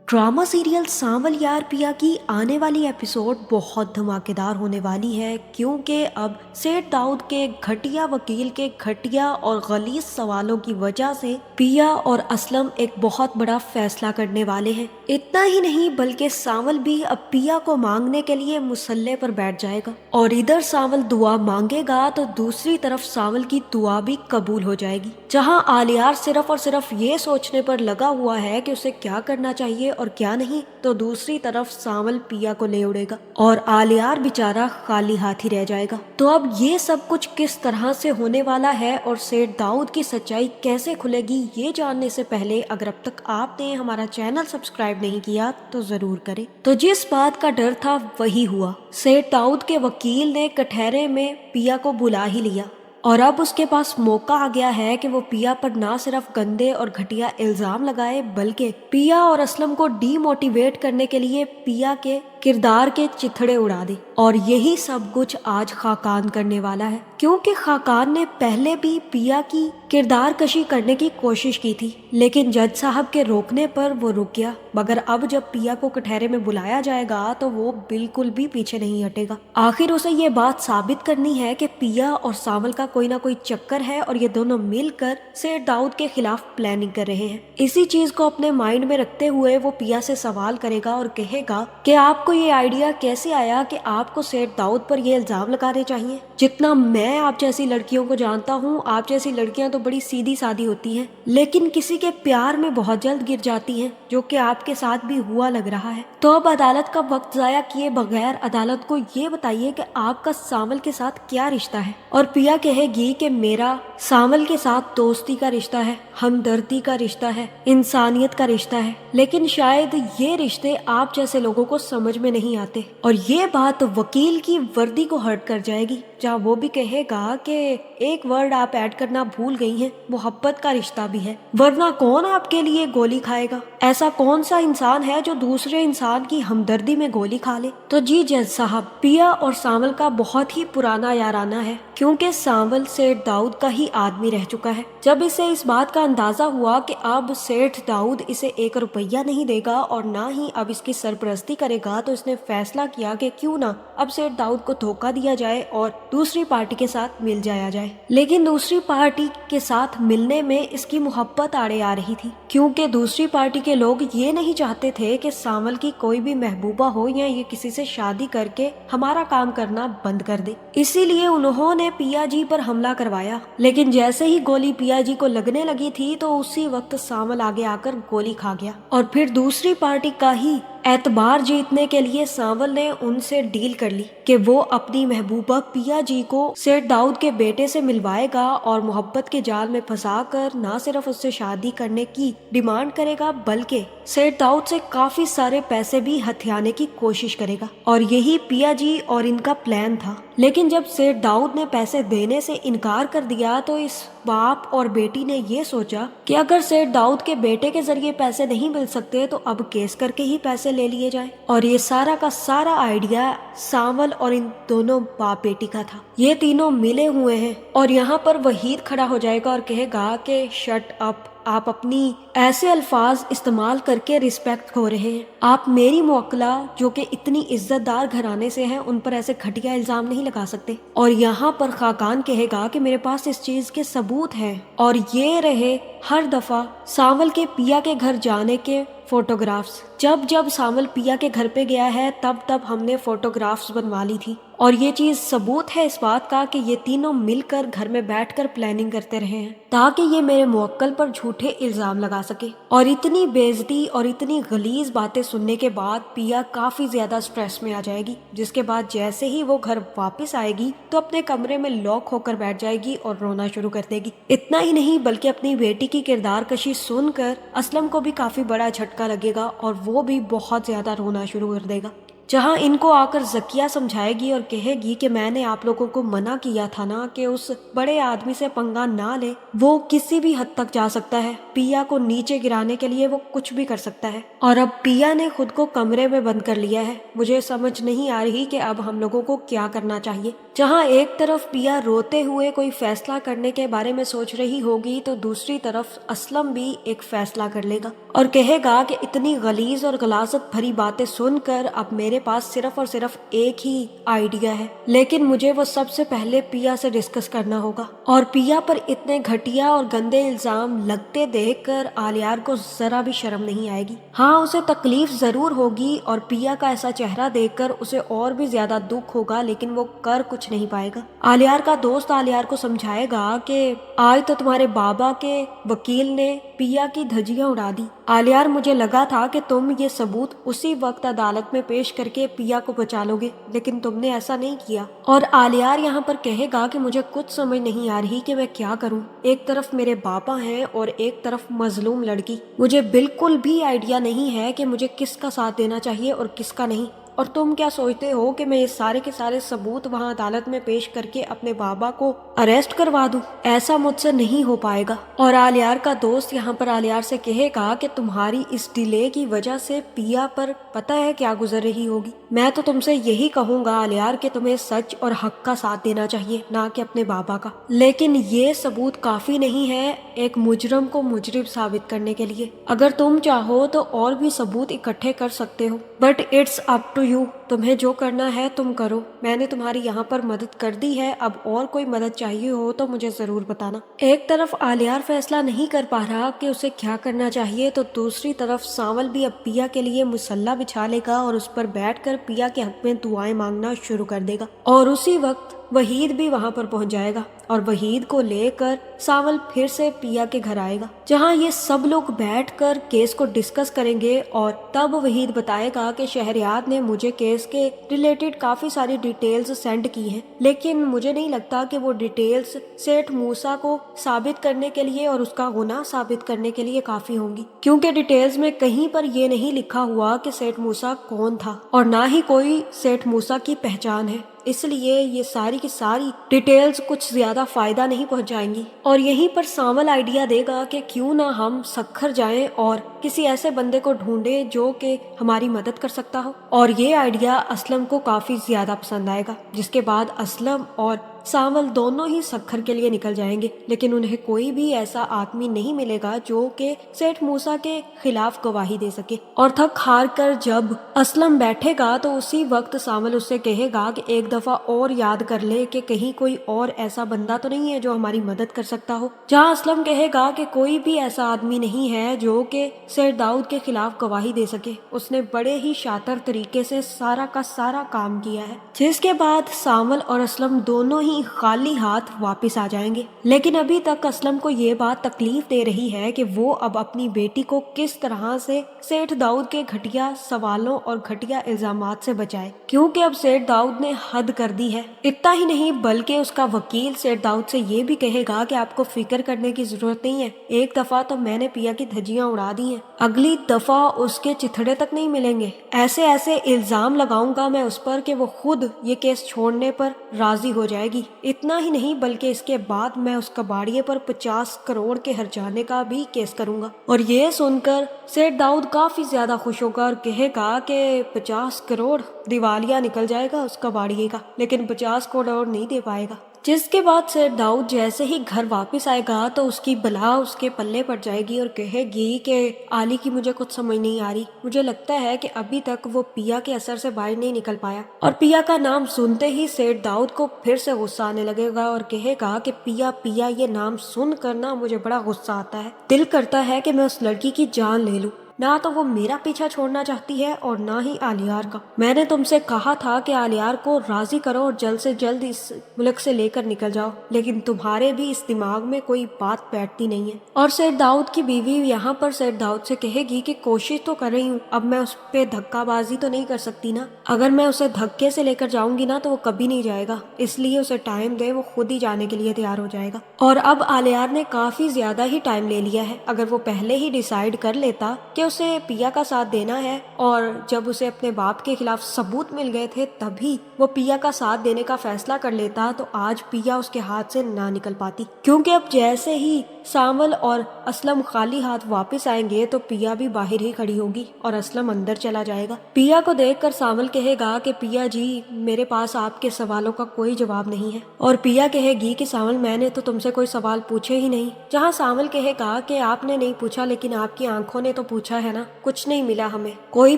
Drama serial सांवल यार पिया की आने वाली एपिसोड बहुत धमाकेदार होने वाली है, क्योंकि अब सेठ दाऊद के घटिया वकील के घटिया और गलीज सवालों की वजह से पिया और असलम एक बहुत बड़ा फैसला करने वाले हैं। इतना ही नहीं बल्कि सांवल भी अब पिया को मांगने के लिए मुसल्ले पर बैठ जाएगा और इधर सांवल दुआ मांगेगा तो दूसरी तरफ सांवल की दुआ भी कबूल हो जाएगी। जहां आलियार सिर्फ और सिर्फ ये सोचने पर लगा हुआ है कि उसे क्या करना चाहिए और क्या नहीं, तो दूसरी तरफ सांवल पिया को ले उड़ेगा और आलियार बेचारा खाली हाथ ही रह जाएगा। तो अब ये सब कुछ किस तरह से होने वाला है और सेठ दाऊद की सच्चाई कैसे खुलेगी, ये जानने से पहले अगर अब तक आपने हमारा चैनल सब्सक्राइब नहीं किया तो जरूर करें। तो जिस बात का डर था वही हुआ। सेठ दाऊद के वकील ने कटहरे में पिया को बुला ही लिया और अब उसके पास मौका आ गया है कि वो पिया पर ना सिर्फ गंदे और घटिया इल्जाम लगाए बल्कि पिया और असलम को डीमोटिवेट करने के लिए पिया के किरदार के चिथड़े उड़ा दे। और यही सब कुछ आज खाकान करने वाला है, क्योंकि खाकान ने पहले भी पिया की किरदार कशी करने की कोशिश की थी, लेकिन जज साहब के रोकने पर वो रुक गया। मगर अब जब पिया को कटहरे में बुलाया जाएगा तो वो बिल्कुल भी पीछे नहीं हटेगा। आखिर उसे ये बात साबित करनी है कि पिया और सांवल का कोई ना कोई चक्कर है और ये दोनों मिलकर सेठ दाऊद के खिलाफ प्लानिंग कर रहे हैं। इसी चीज को अपने माइंड में रखते हुए वो पिया से सवाल करेगा और कहेगा कि आपको ये आइडिया कैसे आया कि आपको सेठ दाऊद पर ये इल्जाम लगाने चाहिए। जितना मैं आप जैसी लड़कियों को जानता हूँ, आप जैसी लड़कियां तो बड़ी सीधी सादी होती हैं, लेकिन किसी के प्यार में बहुत जल्द गिर जाती हैं, जो कि आपके साथ भी हुआ लग रहा है। तो अब अदालत का वक्त जाया किए बगैर अदालत को ये बताइए कि आपका सांवल के साथ क्या रिश्ता है। और पिया कहेगी कि मेरा सांवल के साथ दोस्ती का रिश्ता है, हमदर्दी का रिश्ता है, इंसानियत का रिश्ता है, लेकिन शायद ये रिश्ते आप जैसे लोगों को समझ में नहीं आते। और ये बात वकील की वर्दी को हर्ट कर जाएगी, जहाँ वो भी कहेगा कि एक वर्ड आप ऐड करना भूल गई हैं, मोहब्बत का रिश्ता भी है, वरना कौन आपके लिए गोली खाएगा। ऐसा कौन सा इंसान है जो दूसरे इंसान की हमदर्दी में गोली खा ले। तो जी जज साहब, पिया और सांवल का बहुत ही पुराना याराना है, क्योंकि सांवल सेठ दाऊद का ही आदमी रह चुका है। जब इसे इस बात का अंदाजा हुआ कि अब सेठ दाऊद इसे 1 रुपया नहीं देगा और ना ही अब इसकी सरपरस्ती करेगा, तो इसने फैसला किया कि क्यों ना अब सेठ दाऊद को धोखा दिया जाए और दूसरी पार्टी के साथ मिल जाया जाए। लेकिन दूसरी पार्टी के साथ मिलने में इसकी मोहब्बत आड़े आ रही थी, क्योंकि दूसरी पार्टी के लोग ये नहीं चाहते थे कि सांवल की कोई भी महबूबा हो या ये किसी से शादी करके हमारा काम करना बंद कर दे। इसीलिए उन्होंने पिया जी पर हमला करवाया। लेकिन जैसे ही गोली पिया जी को लगने लगी थी तो उसी वक्त सांवल आगे आकर गोली खा गया और फिर दूसरी पार्टी का ही एतबार जीतने के लिए सांवल ने उनसे डील कर ली कि वो अपनी महबूबा पिया जी को सेठ दाऊद के बेटे से मिलवाएगा और मोहब्बत के जाल में फंसाकर ना सिर्फ उससे शादी करने की डिमांड करेगा बल्कि सेठ दाऊद से काफी सारे पैसे भी हथियाने की कोशिश करेगा। और यही पिया जी और इनका प्लान था। लेकिन जब सेठ दाऊद ने पैसे देने से इनकार कर दिया तो इस बाप और बेटी ने ये सोचा कि अगर सेठ दाऊद के बेटे के जरिए पैसे नहीं मिल सकते तो अब केस करके ही पैसे ले लिए जाए। और ये सारा का सारा आइडिया सांवल और इन दोनों बाप बेटी का था। ये तीनों मिले हुए हैं और यहाँ पर वहीद खड़ा हो जाएगा और कहेगा कि शट अप, आप अपनी ऐसे अल्फाज इस्तेमाल करके रिस्पेक्ट खो रहे हैं। आप मेरी मुवक्किला जो कि इतनी इज्जतदार घराने से हैं, उन पर ऐसे घटिया इल्जाम नहीं लगा सकते। और यहाँ पर खाकान कहेगा कि मेरे पास इस चीज के सबूत हैं। और ये रहे हर दफा सांवल के पिया के घर जाने के फोटोग्राफ्स। जब जब सांवल पिया के घर पे गया है तब तब हमने फोटोग्राफ्स बनवा ली थी। और ये चीज सबूत है इस बात का कि ये तीनों मिलकर घर में बैठकर प्लानिंग करते रहे हैं ताकि ये मेरे मुवक्किल पर झूठे इल्जाम लगा सके। और इतनी बेइज्जती और इतनी गलीज बातें सुनने के बाद पिया काफी ज्यादा स्ट्रेस में आ जाएगी, जिसके बाद जैसे ही वो घर वापस आएगी तो अपने कमरे में लॉक होकर बैठ जाएगी और रोना शुरू कर देगी। इतना ही नहीं बल्कि अपनी बेटी की किरदार कशी सुनकर असलम को भी काफी बड़ा झटका लगेगा और वो भी बहुत ज्यादा रोना शुरू कर देगा। जहां इनको आकर जकिया समझाएगी और कहेगी कि मैंने आप लोगों को मना किया था ना कि उस बड़े आदमी से पंगा ना ले, वो किसी भी हद तक जा सकता है, पिया को नीचे गिराने के लिए वो कुछ भी कर सकता है। और अब पिया ने खुद को कमरे में बंद कर लिया है। मुझे समझ नहीं आ रही कि अब हम लोगों को क्या करना चाहिए। जहां एक तरफ पिया रोते हुए कोई फैसला करने के बारे में सोच रही होगी तो दूसरी तरफ असलम भी एक फैसला कर लेगा। اور کہے گا کہ اتنی غلیظ اور غلاظت بھری باتیں سن کر اب میرے پاس صرف اور صرف ایک ہی آئیڈیا ہے، لیکن مجھے وہ سب سے پہلے پیا سے ڈسکس کرنا ہوگا۔ اور پیا پر اتنے گھٹیا اور گندے الزام لگتے دیکھ کر آلیار کو ذرا بھی شرم نہیں آئے گی۔ ہاں اسے تکلیف ضرور ہوگی اور پیا کا ایسا چہرہ دیکھ کر اسے اور بھی زیادہ دکھ ہوگا، لیکن وہ کر کچھ نہیں پائے گا۔ آلیار کا دوست آلیار کو سمجھائے گا کہ آج تو تمہارے بابا کے وکیل نے پیا کی دھجیاں اڑا دی۔ آلیار، مجھے لگا تھا کہ تم یہ ثبوت اسی وقت عدالت میں پیش کر کے پیا کو بچا لو گے، لیکن تم نے ایسا نہیں کیا۔ اور آلیار یہاں پر کہے گا کہ مجھے کچھ سمجھ نہیں آ رہی کہ میں کیا کروں۔ ایک طرف میرے بابا ہیں اور ایک طرف مظلوم لڑکی۔ مجھے بالکل بھی آئیڈیا نہیں ہے کہ مجھے کس کا ساتھ دینا چاہیے اور کس کا نہیں۔ اور تم کیا سوچتے ہو کہ میں یہ سارے کے سارے ثبوت وہاں عدالت میں پیش کر کے اپنے بابا کو اریسٹ کروا دوں؟ ایسا مجھ سے نہیں ہو پائے گا۔ اور آلیار کا دوست یہاں پر آلیار سے کہے گا کہ تمہاری اس ڈیلے کی وجہ سے پیا پر پتہ ہے کیا گزر رہی ہوگی۔ میں تو تم سے یہی کہوں گا آلیار کہ تمہیں سچ اور حق کا ساتھ دینا چاہیے، نہ کہ اپنے بابا کا۔ لیکن یہ ثبوت کافی نہیں ہے ایک مجرم کو مجرم ثابت کرنے کے لیے۔ اگر تم چاہو تو اور بھی ثبوت اکٹھے کر سکتے ہو، but it's up to you. تمہیں جو کرنا ہے تم کرو۔ میں نے تمہاری یہاں پر مدد کر دی ہے، اب اور کوئی مدد چاہیے ہو تو مجھے ضرور بتانا۔ ایک طرف آلیار فیصلہ نہیں کر پا رہا کہ اسے کیا کرنا چاہیے، تو دوسری طرف سانول بھی اب پیا کے لیے مسلح بچھا لے گا اور اس پر بیٹھ کر پیا کے حق میں دعائیں مانگنا شروع کر دے گا۔ اور اسی وقت وحید بھی وہاں پر پہنچ جائے گا اور وحید کو لے کر سانول پھر سے پیا کے گھر آئے گا، جہاں یہ سب لوگ بیٹھ کر کیس کو ڈسکس کریں گے۔ اور تب وحید بتائے گا کہ شہریار نے مجھے کیس کے ریلیٹڈ کافی ساری ڈیٹیلز سینڈ کی ہیں، لیکن مجھے نہیں لگتا کہ وہ ڈیٹیلز سیٹھ موسیٰ کو ثابت کرنے کے لیے اور اس کا گناہ ثابت کرنے کے لیے کافی ہوں گی، کیونکہ ڈیٹیلز میں کہیں پر یہ نہیں لکھا ہوا کہ سیٹھ موسیٰ کون تھا اور نہ ہی کوئی سیٹھ موسیٰ کی پہچان ہے۔ اس لیے یہ ساری کی ساری ڈیٹیلز کچھ زیادہ فائدہ نہیں پہنچائیں گی۔ اور یہیں پر سانول آئیڈیا دے گا کہ کیوں نہ ہم سکھر جائیں اور کسی ایسے بندے کو ڈھونڈیں جو کہ ہماری مدد کر سکتا ہو۔ اور یہ آئیڈیا اسلم کو کافی زیادہ پسند آئے گا، جس کے بعد اسلم اور سانول دونوں ہی سکھر کے لیے نکل جائیں گے، لیکن انہیں کوئی بھی ایسا آدمی نہیں ملے گا جو کہ سیٹھ موسیٰ کے خلاف گواہی دے سکے۔ اور تھک ہار کر جب اسلم بیٹھے گا تو اسی وقت سانول اس سے کہے گا کہ ایک دفعہ اور یاد کر لے کہ کہیں کوئی اور ایسا بندہ تو نہیں ہے جو ہماری مدد کر سکتا ہو، جہاں اسلم کہے گا کہ کوئی بھی ایسا آدمی نہیں ہے جو کہ سیٹھ داؤد کے خلاف گواہی دے سکے، اس نے بڑے ہی شاطر طریقے سے سارا کا سارا کام کیا ہے۔ جس کے بعد سانول اور اسلم دونوں ہی خالی ہاتھ واپس آ جائیں گے، لیکن ابھی تک اسلم کو یہ بات تکلیف دے رہی ہے کہ وہ اب اپنی بیٹی کو کس طرح سے سیٹھ داؤد کے گھٹیا سوالوں اور گھٹیا الزامات سے بچائے، کیونکہ اب سیٹھ داؤد نے حد کر دی ہے۔ اتنا ہی نہیں بلکہ اس کا وکیل سیٹھ داؤد سے یہ بھی کہے گا کہ آپ کو فکر کرنے کی ضرورت نہیں ہے، ایک دفعہ تو میں نے پیا کی دھجیاں اڑا دی ہیں، اگلی دفعہ اس کے چتھڑے تک نہیں ملیں گے۔ ایسے ایسے الزام لگاؤں گا میں اس پر کہ وہ خود یہ کیس چھوڑنے پر راضی ہو جائے گی۔ اتنا ہی نہیں بلکہ اس کے بعد میں اس کباڑیے پر 50 کروڑ کے ہرجانے کا بھی کیس کروں گا۔ اور یہ سن کر سیٹھ داؤد کافی زیادہ خوش ہوگا اور کہے گا کہ 50 کروڑ دیوالیہ نکل جائے گا اس کباڑیے کا، لیکن 50 کروڑ نہیں دے پائے گا۔ جس کے بعد سیٹھ داؤد جیسے ہی گھر واپس آئے گا تو اس کی بلا اس کے پلے پڑ جائے گی اور کہے گی کہ آلی کی مجھے کچھ سمجھ نہیں آ رہی، مجھے لگتا ہے کہ ابھی تک وہ پیا کے اثر سے باہر نہیں نکل پایا۔ اور پیا کا نام سنتے ہی سیٹھ داؤد کو پھر سے غصہ آنے لگے گا اور کہے گا کہ پیا پیا یہ نام سن کر نا مجھے بڑا غصہ آتا ہے، دل کرتا ہے کہ میں اس لڑکی کی جان لے لوں، نہ تو وہ میرا پیچھا چھوڑنا چاہتی ہے اور نہ ہی آلیار کا۔ میں نے تم سے کہا تھا کہ آلیار کو راضی کرو اور جلد سے جلد اس ملک سے لے کر نکل جاؤ، لیکن تمہارے بھی اس دماغ میں کوئی بات بیٹھتی نہیں ہے۔ اور سیٹھ داؤد کی بیوی یہاں پر سیٹھ داؤد سے کہے گی کہ کوشش تو کر رہی ہوں، اب میں اس پہ دھکا بازی تو نہیں کر سکتی نا، اگر میں اسے دھکے سے لے کر جاؤں گی نا تو وہ کبھی نہیں جائے گا، اس لیے اسے ٹائم دے، وہ خود ہی جانے کے لیے تیار ہو جائے گا۔ اور اب آلیار نے کافی زیادہ ہی ٹائم لے لیا ہے، اگر وہ پہلے ہی ڈیسائیڈ کر لیتا کہ اسے پیا کا ساتھ دینا ہے اور جب اسے اپنے باپ کے خلاف ثبوت مل گئے تھے تبھی وہ پیا کا ساتھ دینے کا فیصلہ کر لیتا تو آج پیا اس کے ہاتھ سے نہ نکل پاتی، کیونکہ اب جیسے ہی सावल और असलम खाली हाथ वापस आएंगे तो पिया भी बाहर ही खड़ी होगी और असलम अंदर चला जाएगा। पिया को देखकर सावल कहेगा कि पिया जी, मेरे पास आपके सवालों का कोई जवाब नहीं है। और पिया कहेगी कि सावल, मैंने तो तुमसे कोई सवाल पूछे ही नहीं। जहाँ सावल कहेगा कि आपने नहीं पूछा, लेकिन आपकी आंखों ने तो पूछा है ना। कुछ नहीं मिला हमें। कोई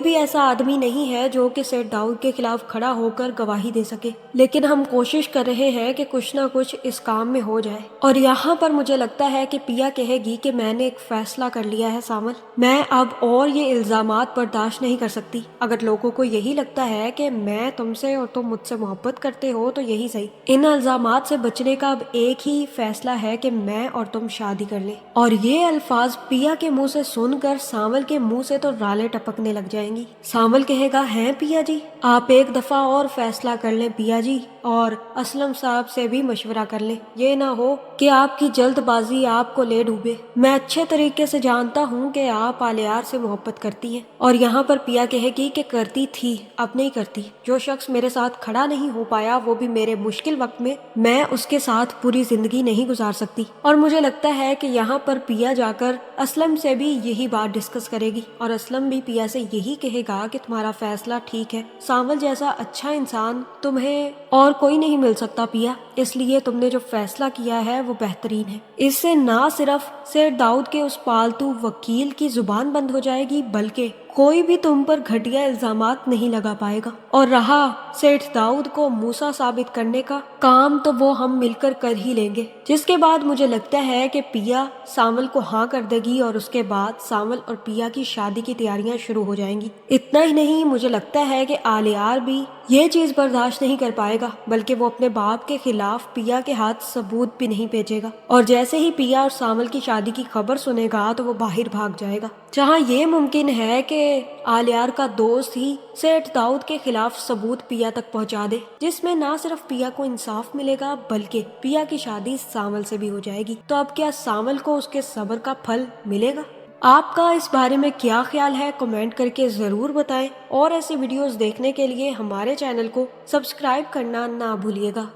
भी ऐसा आदमी नहीं है जो कि सेठ दाऊद के खिलाफ खड़ा होकर गवाही दे सके, लेकिन हम कोशिश कर रहे हैं कि कुछ ना कुछ इस काम में हो जाए। और यहाँ पर मुझे लगता है कि पिया कहेगी कि मैंने एक फैसला कर लिया है सावल, मैं अब और ये इल्जामात बर्दाश्त नहीं कर सकती। अगर लोगों को यही लगता है कि मैं तुमसे और तुम मुझसे मोहब्बत करते हो तो यही सही। इन इल्जामात से बचने का अब एक ही फैसला है कि मैं और तुम शादी कर ले। और ये अल्फाज पिया के मुंह से सुनकर सावल के मुंह से तो रालें टपकने लग जाएंगी। सावल कहेगा, हैं पिया जी, आप एक दफा और फैसला कर लें पिया जी, और असलम साहब से भी मशवरा कर लें। ये ना हो कि आपकी जल्दबाजी आपको ले डूबे। मैं अच्छे तरीके से जानता हूँ कि आप आलियार से मोहब्बत करती हैं। और यहाँ पर पिया कहेगी कि करती थी, अब नहीं करती। जो शख्स मेरे साथ खड़ा नहीं हो पाया, वो भी मेरे मुश्किल वक्त में, मैं उसके साथ पूरी जिंदगी नहीं गुजार सकती। और मुझे लगता है कि यहाँ पर पिया जाकर असलम से भी यही बात डिस्कस करेगी और असलम भी पिया से यही कहेगा कि तुम्हारा फैसला ठीक है। सावल जैसा अच्छा इंसान तुम्हें और कोई नहीं मिल सकता पिया, इसलिए तुमने जो फैसला किया है वो बेहतरीन है। इससे ना सिर्फ सेठ दाऊद के उस पालतू वकील की जुबान बंद हो जाएगी, बल्कि कोई भी तुम पर घटिया इल्जामात नहीं लगा पाएगा। और रहा सेठ दाऊद को मूसा साबित करने का काम, तो वो हम मिलकर कर ही लेंगे। जिसके बाद मुझे लगता है कि पिया सावल को हाँ कर देगी और उसके बाद सावल और पिया की शादी की तैयारियां शुरू हो जाएंगी। इतना ही नहीं, मुझे लगता है कि आलियार भी ये चीज बर्दाश्त नहीं कर पाएगा, बल्कि वो अपने बाप के खिलाफ पिया के हाथ सबूत भी नहीं भेजेगा। और जैसे ही पिया और सावल की शादी की खबर सुनेगा तो वो बाहर भाग जाएगा। जहाँ ये मुमकिन है कि आलियार का दोस्त ही सेठ दाऊद के खिलाफ सबूत पिया तक पहुंचा दे, जिसमें ना सिर्फ पिया को इंसाफ मिलेगा, बल्कि पिया की शादी सावल से भी हो जाएगी। तो अब क्या सावल को उसके सब्र का फल मिलेगा? आपका इस बारे में क्या ख्याल है, कमेंट करके जरूर बताएं। और ऐसी वीडियोस देखने के लिए हमारे चैनल को सब्सक्राइब करना ना भूलिएगा।